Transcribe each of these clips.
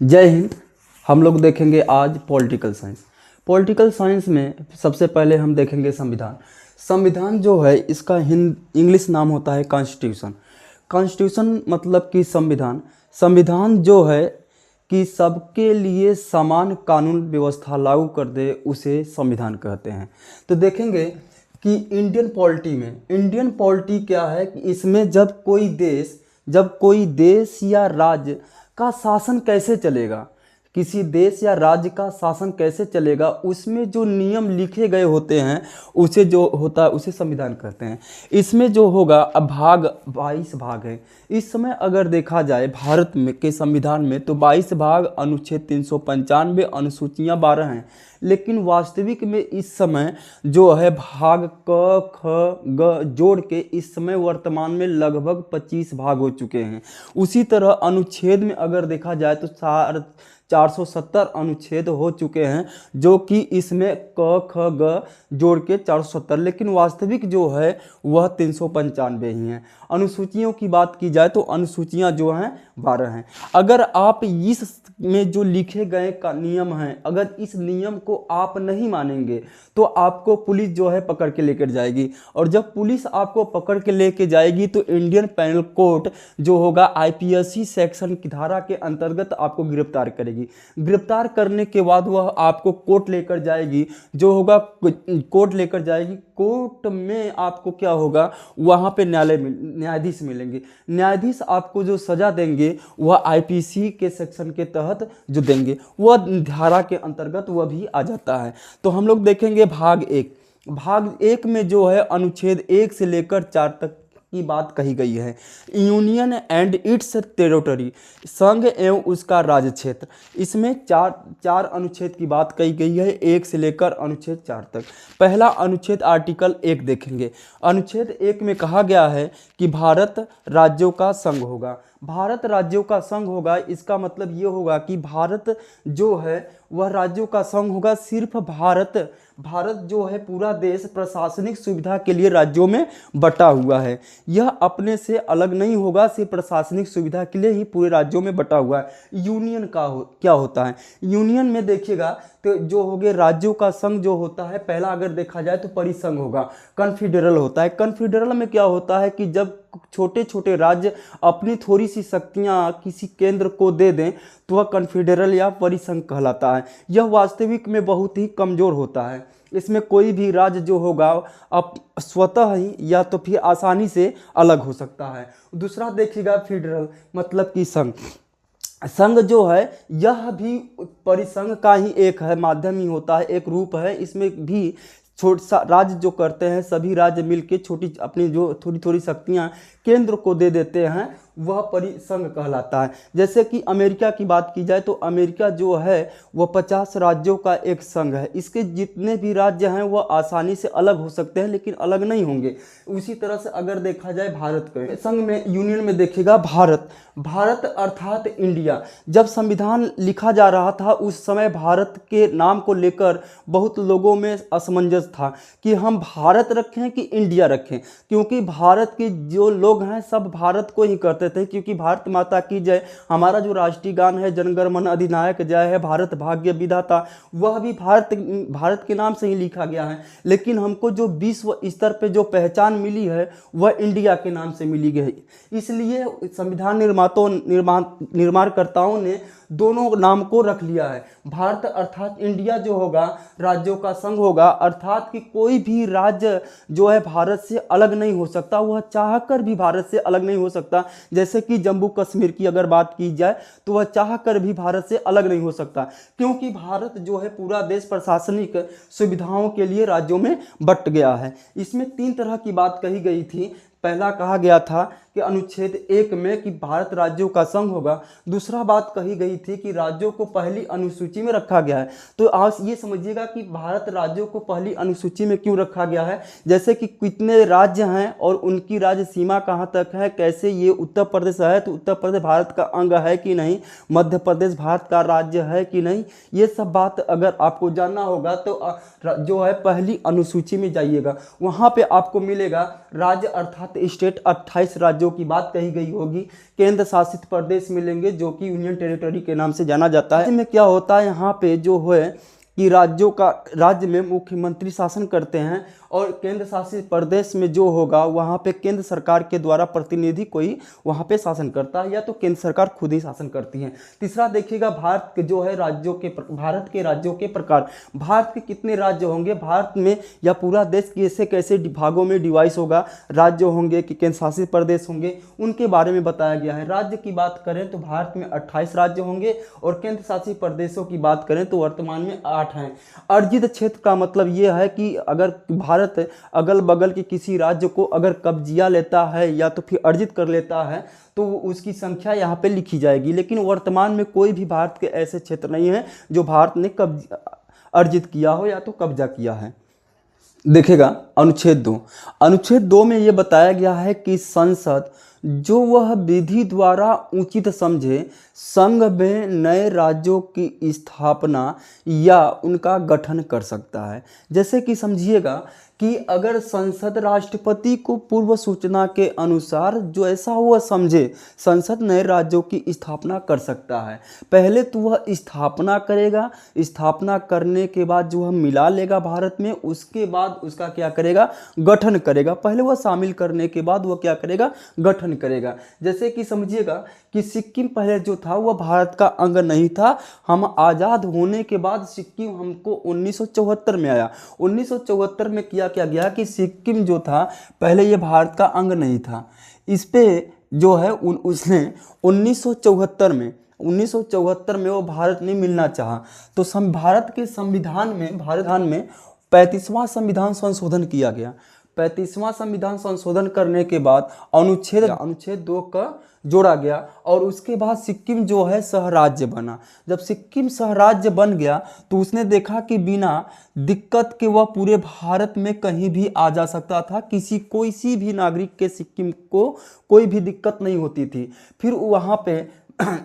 जय हिंद। हम लोग देखेंगे आज पॉलिटिकल साइंस। पॉलिटिकल साइंस में सबसे पहले हम देखेंगे संविधान। संविधान जो है इसका इंग्लिश नाम होता है कॉन्स्टिट्यूशन। कॉन्स्टिट्यूशन मतलब कि संविधान। संविधान जो है कि सबके लिए समान कानून व्यवस्था लागू कर दे उसे संविधान कहते हैं। तो देखेंगे कि इंडियन पॉलिटी क्या है कि इसमें जब कोई देश या राज्य का शासन कैसे चलेगा, किसी देश या राज्य का शासन कैसे चलेगा, उसमें जो नियम लिखे गए होते हैं उसे जो होता है उसे संविधान कहते हैं। इसमें जो होगा अब 22 भाग है। इस समय अगर देखा जाए भारत में के संविधान में तो 22 भाग, अनुच्छेद 395, अनुसूचियाँ 12 हैं। लेकिन वास्तविक में इस समय जो है भाग क ख ग जोड़ के इस समय वर्तमान में लगभग 25 भाग हो चुके हैं। उसी तरह अनुच्छेद में अगर देखा जाए तो 470 अनुच्छेद हो चुके हैं, जो कि इसमें क ख ग जोड़ के 470, लेकिन वास्तविक जो है वह 395 ही हैं। अनुसूचियों की बात की जाए तो अनुसूचियां जो हैं 12 हैं। अगर आप इस में जो लिखे गए का नियम हैं, अगर इस नियम को आप नहीं मानेंगे तो आपको पुलिस जो है पकड़ के लेकर जाएगी, और जब पुलिस आपको पकड़ के लेके जाएगी तो इंडियन पैनल कोड जो होगा आईपीसी सेक्शन की धारा के अंतर्गत आपको गिरफ्तार करेगी। गिरफ्तार करने के बाद वह आपको कोर्ट लेकर जाएगी, जो होगा कोर्ट लेकर जाएगी। कोर्ट में आपको क्या होगा, वहाँ पे न्यायाधीश मिलेंगे। न्यायाधीश आपको जो सज़ा देंगे वह आईपीसी के सेक्शन के तहत जो देंगे वह धारा के अंतर्गत वह भी आ जाता है। तो हम लोग देखेंगे भाग एक में जो है अनुच्छेद 1 से लेकर 4 तक की बात कही गई है। यूनियन एंड इट्स टेरिटरी, संघ एवं उसका राज्य क्षेत्र। इसमें चार अनुच्छेद की बात कही गई है, 1 से लेकर अनुच्छेद 4 तक। पहला अनुच्छेद आर्टिकल 1 देखेंगे। अनुच्छेद 1 में कहा गया है कि भारत राज्यों का संघ होगा। भारत राज्यों का संघ होगा, इसका मतलब ये होगा कि भारत जो है वह राज्यों का संघ होगा। सिर्फ भारत जो है पूरा देश प्रशासनिक सुविधा के लिए राज्यों में बटा हुआ है। यह अपने से अलग नहीं होगा, सिर्फ प्रशासनिक सुविधा के लिए ही पूरे राज्यों में बटा हुआ है। यूनियन क्या होता है? यूनियन में देखिएगा तो जो हो गए राज्यों का संघ जो होता है, पहला अगर देखा जाए तो परिसंघ होगा, कन्फेडरल होता है। कन्फेडरल में क्या होता है कि जब छोटे छोटे राज्य अपनी थोड़ी सी शक्तियां किसी केंद्र को दे दें तो वह कन्फेडरल या परिसंघ कहलाता है। यह वास्तविक में बहुत ही कमज़ोर होता है। इसमें कोई भी राज्य जो होगा अब स्वतः ही या तो फिर आसानी से अलग हो सकता है। दूसरा देखिएगा फेडरल, मतलब कि संघ जो है यह भी परिसंघ का ही एक है, माध्यम ही होता है, एक रूप है। इसमें भी छोटा राज्य जो करते हैं, सभी राज्य मिलके छोटी अपनी जो थोड़ी थोड़ी शक्तियां केंद्र को दे देते हैं, वह परिसंघ कहलाता है। जैसे कि अमेरिका की बात की जाए तो अमेरिका जो है वह 50 राज्यों का एक संघ है। इसके जितने भी राज्य हैं वह आसानी से अलग हो सकते हैं, लेकिन अलग नहीं होंगे। उसी तरह से अगर देखा जाए भारत के संघ में, यूनियन में देखिएगा भारत अर्थात इंडिया। जब संविधान लिखा जा रहा था उस समय भारत के नाम को लेकर बहुत लोगों में असमंजस था कि हम भारत रखें कि इंडिया रखें, क्योंकि भारत के जो लोग हैं सब भारत को ही करते थे। क्योंकि भारत माता की जय, हमारा जो राष्ट्रीय गान है जनगण मन अधिनायक जय है भारत भाग्य विधाता, वह भी भारत के नाम से ही लिखा गया है। लेकिन हमको जो विश्व स्तर पे जो पहचान मिली है वह इंडिया के नाम से मिली गई। इसलिए संविधान निर्माणकर्ताओं ने दोनों नाम को रख लिया है। भारत अर्थात इंडिया जो होगा राज्यों का संघ होगा, अर्थात कि कोई भी राज्य जो है भारत से अलग नहीं हो सकता, वह चाहकर भी भारत से अलग नहीं हो सकता। जैसे कि जम्मू कश्मीर की अगर बात की जाए तो वह चाहकर भी भारत से अलग नहीं हो सकता, क्योंकि भारत जो है पूरा देश प्रशासनिक सुविधाओं के लिए राज्यों में बंट गया है। इसमें 3 तरह की बात कही गई थी। पहला कहा गया था कि अनुच्छेद 1 में कि भारत राज्यों का संघ होगा। दूसरा बात कही गई थी कि राज्यों को पहली अनुसूची में रखा गया है। तो आज ये समझिएगा कि भारत राज्यों को पहली अनुसूची में क्यों रखा गया है, जैसे कि कितने राज्य हैं और उनकी राज्य सीमा कहाँ तक है, कैसे ये उत्तर प्रदेश है तो उत्तर प्रदेश भारत का अंग है कि नहीं, मध्य प्रदेश भारत का राज्य है कि नहीं, ये सब बात अगर आपको जानना होगा तो जो है पहली अनुसूची में जाइएगा, वहाँ पे आपको मिलेगा राज्य अर्थात भारत स्टेट 28 राज्यों की बात कही गई होगी। केंद्र शासित प्रदेश मिलेंगे जो कि यूनियन टेरिटरी के नाम से जाना जाता है। इसमें क्या होता है, यहाँ पे जो है कि राज्य में मुख्यमंत्री शासन करते हैं और केंद्र शासित प्रदेश में जो होगा वहाँ पे केंद्र सरकार के द्वारा प्रतिनिधि कोई वहाँ पे शासन करता है, या तो केंद्र सरकार खुद ही शासन करती है। तीसरा देखिएगा, भारत के जो है भारत के राज्यों के प्रकार। भारत के कितने राज्य होंगे भारत में, या पूरा देश कैसे कैसे भागों में डिवाइस होगा, राज्य होंगे कि केंद्र शासित प्रदेश होंगे, उनके बारे में बताया गया है। राज्य की बात करें तो भारत में 28 राज्य होंगे और केंद्र शासित प्रदेशों की बात करें तो वर्तमान में 8 हैं। अर्जित क्षेत्र का मतलब ये है कि अगर भारत अगल बगल के किसी राज्य को अगर कब्जिया लेता है या तो फिर अर्जित कर लेता है तो उसकी संख्या यहाँ पे लिखी जाएगी। लेकिन वर्तमान में कोई भी भारत के ऐसे क्षेत्र नहीं है जो भारत ने अर्जित किया हो या तो कब्जा किया है। देखेगा अनुच्छेद 2। अनुच्छेद 2 में ये बताया गया है कि संसद जो वह विधि द्वारा उचित समझे संघ में नए राज्यों की स्थापना या उनका गठन कर सकता है। जैसे कि समझिएगा कि अगर संसद राष्ट्रपति को पूर्व सूचना के अनुसार जो ऐसा वह समझे, संसद नए राज्यों की स्थापना कर सकता है। पहले तो वह स्थापना करेगा, स्थापना करने के बाद जो वह मिला लेगा भारत में, उसके बाद उसका क्या करेगा, गठन करेगा। पहले वह शामिल करने के बाद वह क्या करेगा, गठन करेगा। जैसे कि समझिएगा कि सिक्किम पहले जो था वह भारत का अंग नहीं था। हम आज़ाद होने के बाद सिक्किम हमको 1974 में आया। 1974 में किया गया कि सिक्किम जो था पहले ये भारत का अंग नहीं था। इस पे जो है उसने 1974 में वो भारत नहीं मिलना चाहा, तो भारत के संविधान में 35वां संविधान संशोधन किया गया। 35वां संविधान संशोधन करने के बाद अनुच्छेद 2 का जोड़ा गया और उसके बाद सिक्किम जो है सहराज्य बना। जब सिक्किम सहराज्य बन गया तो उसने देखा कि बिना दिक्कत के वह पूरे भारत में कहीं भी आ जा सकता था। कोई भी नागरिक के सिक्किम को कोई भी दिक्कत नहीं होती थी। फिर वहाँ पे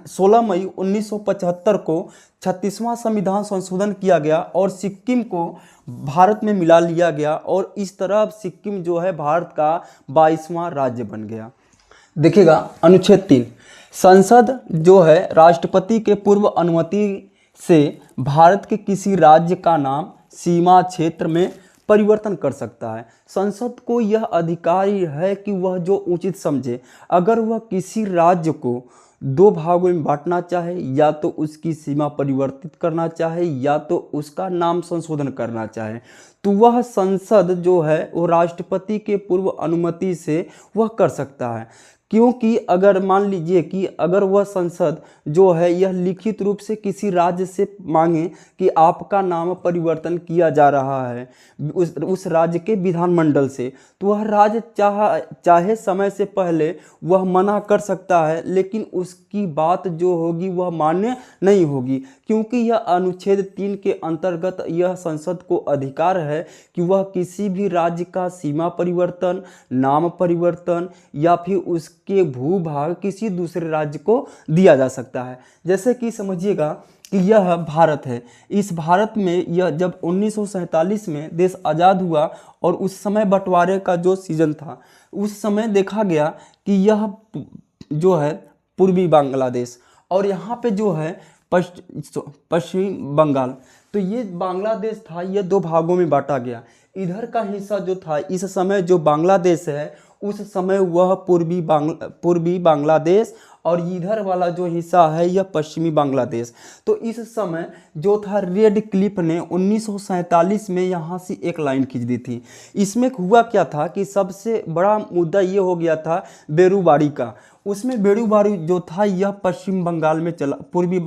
16 मई 1975 को 36वां संविधान संशोधन किया गया और सिक्किम को भारत में मिला लिया गया और इस तरह सिक्किम जो है भारत का 22वां राज्य बन गया। देखिएगा अनुच्छेद 3, संसद जो है राष्ट्रपति के पूर्व अनुमति से भारत के किसी राज्य का नाम सीमा क्षेत्र में परिवर्तन कर सकता है। संसद को यह अधिकार है कि वह जो उचित समझे, अगर वह किसी राज्य को 2 भागों में बांटना चाहे, या तो उसकी सीमा परिवर्तित करना चाहे या तो उसका नाम संशोधन करना चाहे, तो वह संसद जो है वो राष्ट्रपति के पूर्व अनुमति से वह कर सकता है। क्योंकि अगर मान लीजिए कि अगर वह संसद जो है यह लिखित रूप से किसी राज्य से मांगे कि आपका नाम परिवर्तन किया जा रहा है उस राज्य के विधानमंडल से, तो वह राज्य चाहे समय से पहले वह मना कर सकता है, लेकिन उसकी बात जो होगी वह मान्य नहीं होगी। क्योंकि यह अनुच्छेद 3 के अंतर्गत यह संसद को अधिकार है कि वह किसी भी राज्य का सीमा परिवर्तन, नाम परिवर्तन या फिर उसके भूभाग किसी दूसरे राज्य को दिया जा सकता है। जैसे कि समझिएगा कि यह भारत है। इस भारत में यह जब 1947 में देश आज़ाद हुआ और उस समय बंटवारे का जो सीजन था, उस समय देखा गया कि यह जो है पूर्वी बांग्लादेश और यहाँ पे जो है पश्चिमी बंगाल, तो ये बांग्लादेश था, ये 2 भागों में बांटा गया। इधर का हिस्सा जो था इस समय जो बांग्लादेश है, उस समय वह पूर्वी बांग्लादेश और इधर वाला जो हिस्सा है यह पश्चिमी बांग्लादेश। तो इस समय जो था रेड क्लिफ ने 1947 में यहाँ से एक लाइन खींच दी थी। इसमें हुआ क्या था कि सबसे बड़ा मुद्दा ये हो गया था बेरूबारी का। उसमें बेरूबारी जो था यह पश्चिम बंगाल में पूर्वी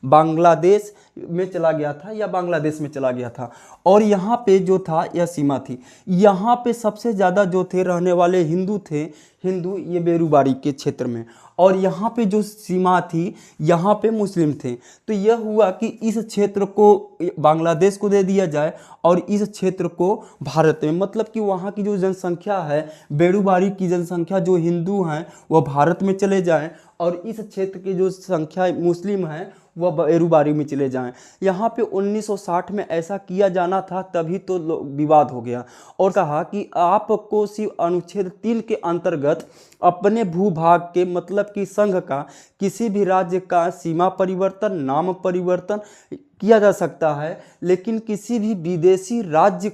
बांग्लादेश में चला गया था या बांग्लादेश में चला गया था और यहाँ पे जो था यह सीमा थी। यहाँ पे सबसे ज़्यादा जो थे रहने वाले हिंदू ये बेरूबारी के क्षेत्र में, और यहाँ पे जो सीमा थी यहाँ पे मुस्लिम थे। तो यह हुआ कि इस क्षेत्र को बांग्लादेश को दे दिया जाए और इस क्षेत्र को भारत में, मतलब कि वहाँ की जो जनसंख्या है, बेरूबारी की जनसंख्या जो हिंदू हैं वह भारत में चले जाएं और इस क्षेत्र की जो संख्या मुस्लिम है वह बेरुबारी में चले जाएं। यहाँ पे 1960 में ऐसा किया जाना था, तभी तो विवाद हो गया और कहा कि आपको सिर्फ अनुच्छेद 3 के अंतर्गत अपने भूभाग के मतलब कि संघ का किसी भी राज्य का सीमा परिवर्तन, नाम परिवर्तन किया जा सकता है, लेकिन किसी भी विदेशी राज्य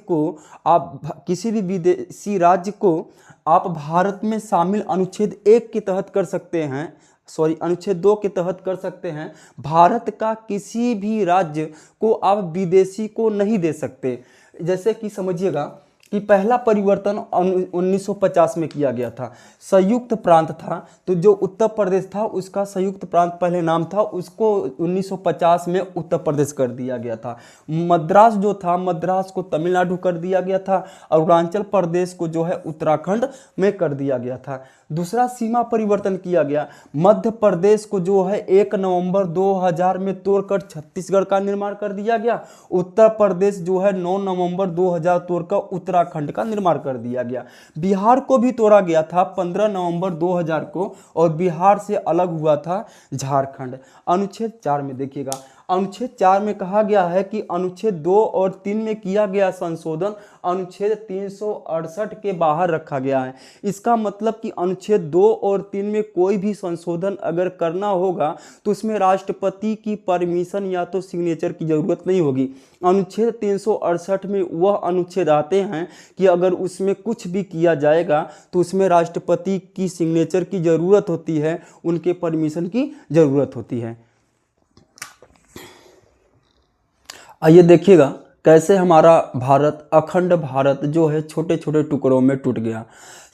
को आप भारत में शामिल अनुच्छेद 1 के तहत कर सकते हैं, अनुच्छेद 2 के तहत कर सकते हैं। भारत का किसी भी राज्य को आप विदेशी को नहीं दे सकते। जैसे कि समझिएगा कि पहला परिवर्तन 1950 में किया गया था। संयुक्त प्रांत था, तो जो उत्तर प्रदेश था उसका संयुक्त प्रांत पहले नाम था, उसको 1950 में उत्तर प्रदेश कर दिया गया था। मद्रास जो था, मद्रास को तमिलनाडु कर दिया गया था। अरुणाचल प्रदेश को जो है उत्तराखंड में कर दिया गया था। दूसरा सीमा परिवर्तन किया गया। मध्य प्रदेश को जो है 1 नवंबर 2000 में तोड़कर छत्तीसगढ़ का निर्माण कर दिया गया। उत्तर प्रदेश जो है 9 नवंबर 2000 तोड़कर उत्तराखंड का निर्माण कर दिया गया। बिहार को भी तोड़ा गया था 15 नवंबर 2000 को, और बिहार से अलग हुआ था झारखंड। अनुच्छेद 4 में देखिएगा, अनुच्छेद 4 में कहा गया है कि अनुच्छेद 2 और 3 में किया गया संशोधन अनुच्छेद 368 के बाहर रखा गया है। इसका मतलब कि अनुच्छेद 2 और 3 में कोई भी संशोधन अगर करना होगा तो उसमें राष्ट्रपति की परमिशन या तो सिग्नेचर की जरूरत नहीं होगी। अनुच्छेद 368 में वह अनुच्छेद आते हैं कि अगर उसमें कुछ भी किया जाएगा तो उसमें राष्ट्रपति की सिग्नेचर की ज़रूरत होती है, उनके परमिशन की ज़रूरत होती है। आइए देखिएगा कैसे हमारा भारत, अखंड भारत जो है छोटे छोटे टुकड़ों में टूट गया।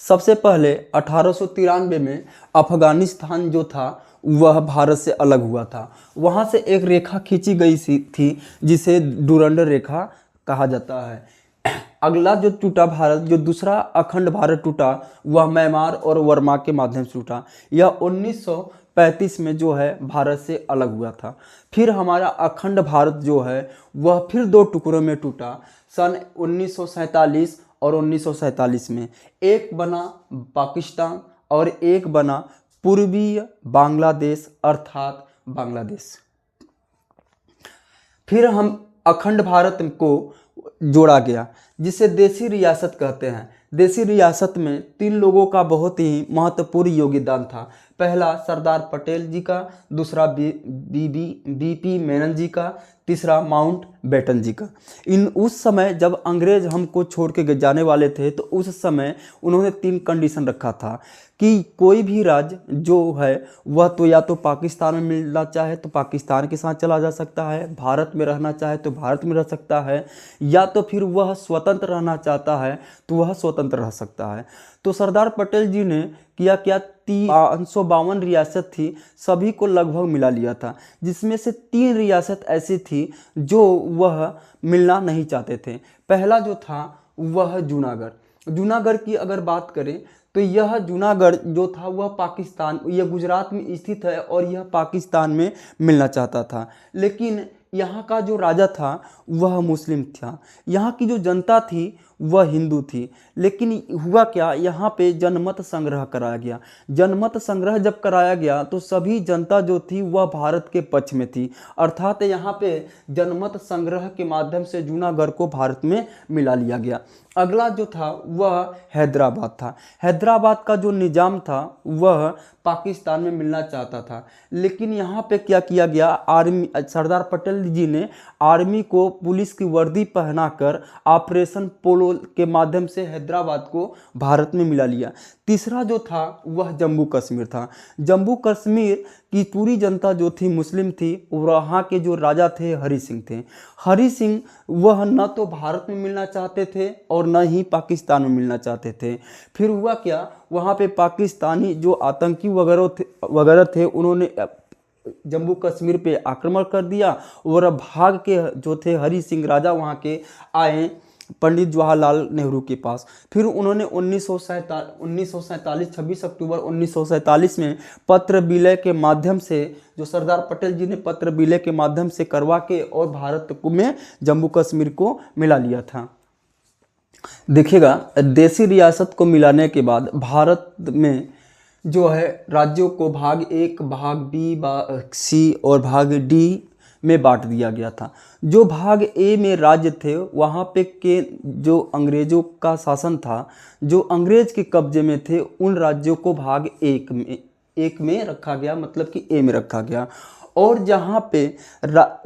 सबसे पहले 1893 में अफगानिस्तान जो था वह भारत से अलग हुआ था। वहाँ से एक रेखा खींची गई थी जिसे डुरंड रेखा कहा जाता है। अगला जो टूटा भारत, जो दूसरा अखंड भारत टूटा, वह म्यांमार और वर्मा के माध्यम से टूटा। यह 1935 में जो है भारत से अलग हुआ था। फिर हमारा अखंड भारत जो है वह फिर 2 टुकड़ों में टूटा सन 1947 और 1947 में। एक बना पाकिस्तान और एक बना पूर्वीय बांग्लादेश अर्थात बांग्लादेश। फिर हम अखंड भारत को जोड़ा गया जिसे देसी रियासत कहते हैं। देसी रियासत में 3 लोगों का बहुत ही महत्वपूर्ण योगदान था। पहला सरदार पटेल जी का, दूसरा बीपी मेनन जी का, तीसरा माउंट बेटन जी का। उस समय जब अंग्रेज हमको छोड़ के जाने वाले थे तो उस समय उन्होंने 3 कंडीशन रखा था कि कोई भी राज्य जो है वह तो या तो पाकिस्तान में मिलना चाहे तो पाकिस्तान के साथ चला जा सकता है, भारत में रहना चाहे तो भारत में रह सकता है, या तो फिर वह स्वतंत्र रहना चाहता है तो वह स्वतंत्र रह सकता है। तो सरदार पटेल जी ने किया क्या, 552 रियासत थी, सभी को लगभग मिला लिया था, जिसमें से 3 रियासत ऐसी थी जो वह मिलना नहीं चाहते थे। पहला जो था वह जूनागढ़ की अगर बात करें तो यह जूनागढ़ जो था वह पाकिस्तान, यह गुजरात में स्थित है और यह पाकिस्तान में मिलना चाहता था। लेकिन यहाँ का जो राजा था वह मुस्लिम था, यहाँ की जो जनता थी वह हिंदू थी। लेकिन हुआ क्या, यहाँ पे जनमत संग्रह कराया गया। जनमत संग्रह जब कराया गया तो सभी जनता जो थी वह भारत के पक्ष में थी, अर्थात यहाँ पे जनमत संग्रह के माध्यम से जूनागढ़ को भारत में मिला लिया गया। अगला जो था वह हैदराबाद था। हैदराबाद का जो निजाम था वह पाकिस्तान में मिलना चाहता था, लेकिन यहाँ पे क्या किया गया, आर्मी, सरदार पटेल जी ने आर्मी को पुलिस की वर्दी पहनाकर ऑपरेशन पोलो के माध्यम से हैदराबाद को भारत में मिला लिया। तीसरा जो था वह जम्मू कश्मीर था। जम्मू कश्मीर की पूरी जनता जो थी मुस्लिम थी, वहाँ के जो राजा थे हरि सिंह थे। हरि सिंह वह न तो भारत में मिलना चाहते थे और न ही पाकिस्तान में मिलना चाहते थे। फिर हुआ क्या, वहाँ पे पाकिस्तानी जो आतंकी वगैरह थे उन्होंने जम्मू कश्मीर पे आक्रमण कर दिया और भाग के जो थे हरि सिंह राजा वहाँ के आए पंडित जवाहरलाल नेहरू के पास। फिर उन्होंने 1947 26 अक्टूबर 1947 में पत्र विलय के माध्यम से, जो सरदार पटेल जी ने पत्र विलय के माध्यम से करवा के और भारत में जम्मू कश्मीर को मिला लिया था। देखिएगा, देसी रियासत को मिलाने के बाद भारत में जो है राज्यों को भाग ए, भाग बी, भाग सी और भाग डी में बांट दिया गया था। जो भाग ए में राज्य थे वहाँ पे के जो अंग्रेज़ों का शासन था, जो अंग्रेज के कब्जे में थे, उन राज्यों को भाग एक में रखा गया, मतलब कि ए में रखा गया। और जहाँ पे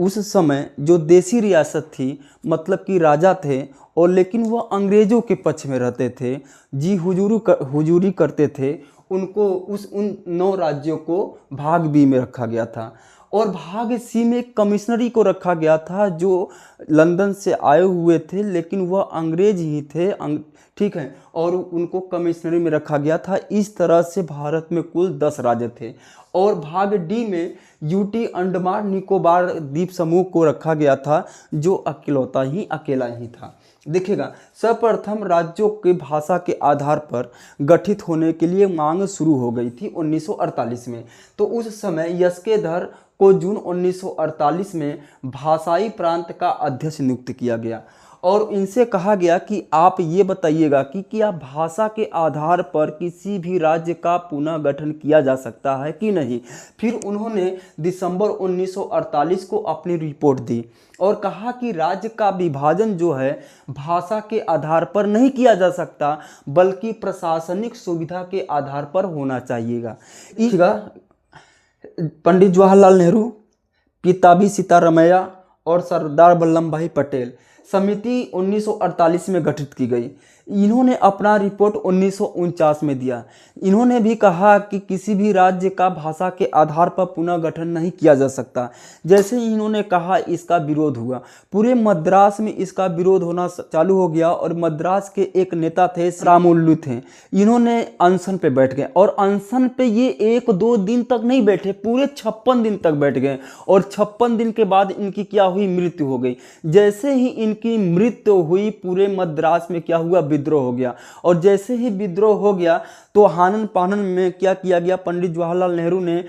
उस समय जो देसी रियासत थी, मतलब कि राजा थे, और लेकिन वह अंग्रेज़ों के पक्ष में रहते थे, जी हुजूरी करते थे, उनको उन 9 राज्यों को भाग बी में रखा गया था। और भाग सी में कमिश्नरी को रखा गया था जो लंदन से आए हुए थे, लेकिन वह अंग्रेज ही थे, ठीक है, और उनको कमिश्नरी में रखा गया था। इस तरह से भारत में कुल 10 राज्य थे। और भाग डी में यूटी अंडमान निकोबार द्वीप समूह को रखा गया था, जो अकेला ही था। देखिएगा, सर्वप्रथम राज्यों के भाषा के आधार पर गठित होने के लिए मांग शुरू हो गई थी 1948 में। तो उस समय यस्केधर को जून 1948 में भाषाई प्रांत का अध्यक्ष नियुक्त किया गया और इनसे कहा गया कि आप ये बताइएगा कि क्या भाषा के आधार पर किसी भी राज्य का पुनः गठन किया जा सकता है कि नहीं। फिर उन्होंने दिसंबर 1948 को अपनी रिपोर्ट दी और कहा कि राज्य का विभाजन जो है भाषा के आधार पर नहीं किया जा सकता, बल्कि प्रशासनिक सुविधा के आधार पर होना चाहिएगा। पंडित जवाहरलाल नेहरू, किताबी सीतारमैया और सरदार वल्लभ भाई पटेल समिति 1948 में गठित की गई। इन्होंने अपना रिपोर्ट 1949 में दिया। इन्होंने भी कहा कि किसी भी राज्य का भाषा के आधार पर पुनः गठन नहीं किया जा सकता। जैसे ही इन्होंने कहा, इसका विरोध हुआ, पूरे मद्रास में इसका विरोध होना चालू हो गया और मद्रास के एक नेता थे, रामुल्लू थे, इन्होंने अनशन पे बैठ गए और अनशन पे ये 1-2 दिन तक नहीं बैठे, पूरे 56 दिन तक बैठ गए और 56 दिन के बाद इनकी क्या हुई, मृत्यु हो गई। जैसे ही इनकी मृत्यु हुई, पूरे मद्रास में क्या हुआ, विद्रोह हो गया। और जैसे ही विद्रोह हो गया तो हानन पानन में क्या किया गया, पंडित जवाहरलाल नेहरू ने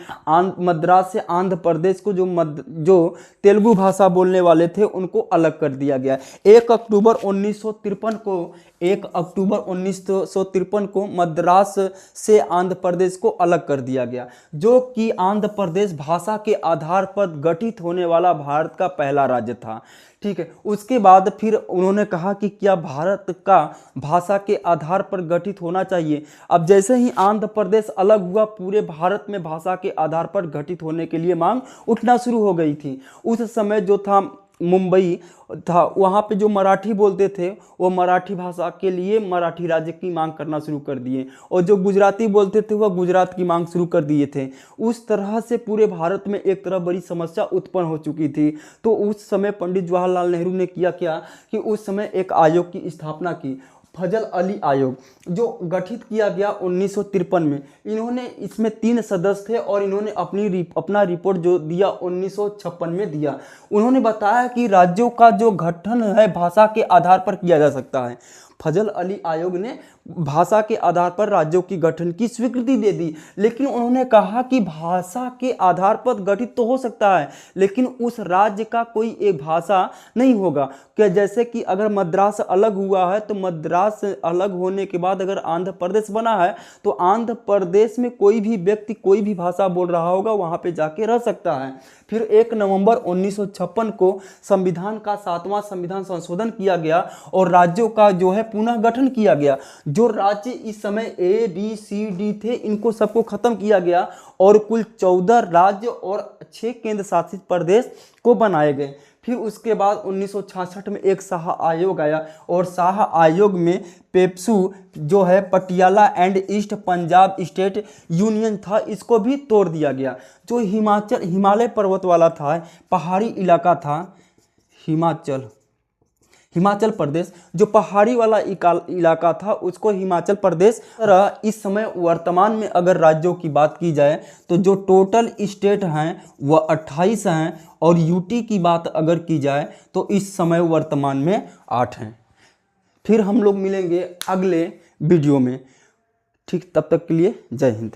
मद्रास से आंध्र प्रदेश को जो तेलुगु भाषा बोलने वाले थे उनको अलग कर दिया गया। 1 अक्टूबर 1953 को मद्रास से आंध्र प्रदेश को अलग कर दिया गया, जो कि आंध्र प्रदेश भाषा के आधार पर गठित होने वाला भारत का पहला राज्य था। ठीक है, उसके बाद फिर उन्होंने कहा कि क्या भारत का भाषा के आधार पर गठित होना चाहिए। अब जैसे ही आंध्र प्रदेश अलग हुआ, पूरे भारत में भाषा के आधार पर गठित होने के लिए मांग उठना शुरू हो गई थी। उस समय जो था मुंबई था, वहाँ पे जो मराठी बोलते थे वो मराठी भाषा के लिए मराठी राज्य की मांग करना शुरू कर दिए और जो गुजराती बोलते थे वह गुजरात की मांग शुरू कर दिए थे। उस तरह से पूरे भारत में एक तरह बड़ी समस्या उत्पन्न हो चुकी थी। तो उस समय पंडित जवाहरलाल नेहरू ने किया क्या कि उस समय एक आयोग की स्थापना की, फजल अली आयोग, जो गठित किया गया 1953 में। इन्होंने इसमें 3 सदस्य थे और इन्होंने अपना रिपोर्ट जो दिया 1956 में दिया। उन्होंने बताया कि राज्यों का जो गठन है भाषा के आधार पर किया जा सकता है। फजल अली आयोग ने भाषा के आधार पर राज्यों की गठन की स्वीकृति दे दी, लेकिन उन्होंने कहा कि भाषा के आधार पर गठित तो हो सकता है, लेकिन उस राज्य का कोई एक भाषा नहीं होगा। क्या जैसे कि अगर मद्रास अलग हुआ है तो मद्रास अलग होने के बाद अगर आंध्र प्रदेश बना है तो आंध्र प्रदेश में कोई भी व्यक्ति कोई भी भाषा बोल रहा होगा वहाँ पे जाके रह सकता है। फिर 1 नवंबर 1956 को संविधान का 7वां संविधान संशोधन किया गया और राज्यों का जो है पुनः गठन किया गया। जो राज्य इस समय ABCD थे इनको सबको खत्म किया गया और कुल 14 राज्य और 6 केंद्र शासित प्रदेश को बनाए गए। फिर उसके बाद 1966 में एक शाह आयोग आया और शाह आयोग में पेप्सू जो है Patiala and east Punjab state union था, इसको भी तोड़ दिया गया। जो हिमालय पर्वत वाला था, पहाड़ी इलाका था, हिमाचल प्रदेश, जो पहाड़ी वाला इलाका था उसको हिमाचल प्रदेश। इस समय वर्तमान में अगर राज्यों की बात की जाए तो जो टोटल स्टेट हैं वह 28 हैं और यूटी की बात अगर की जाए तो इस समय वर्तमान में 8 हैं। फिर हम लोग मिलेंगे अगले वीडियो में। ठीक, तब तक के लिए जय हिंद।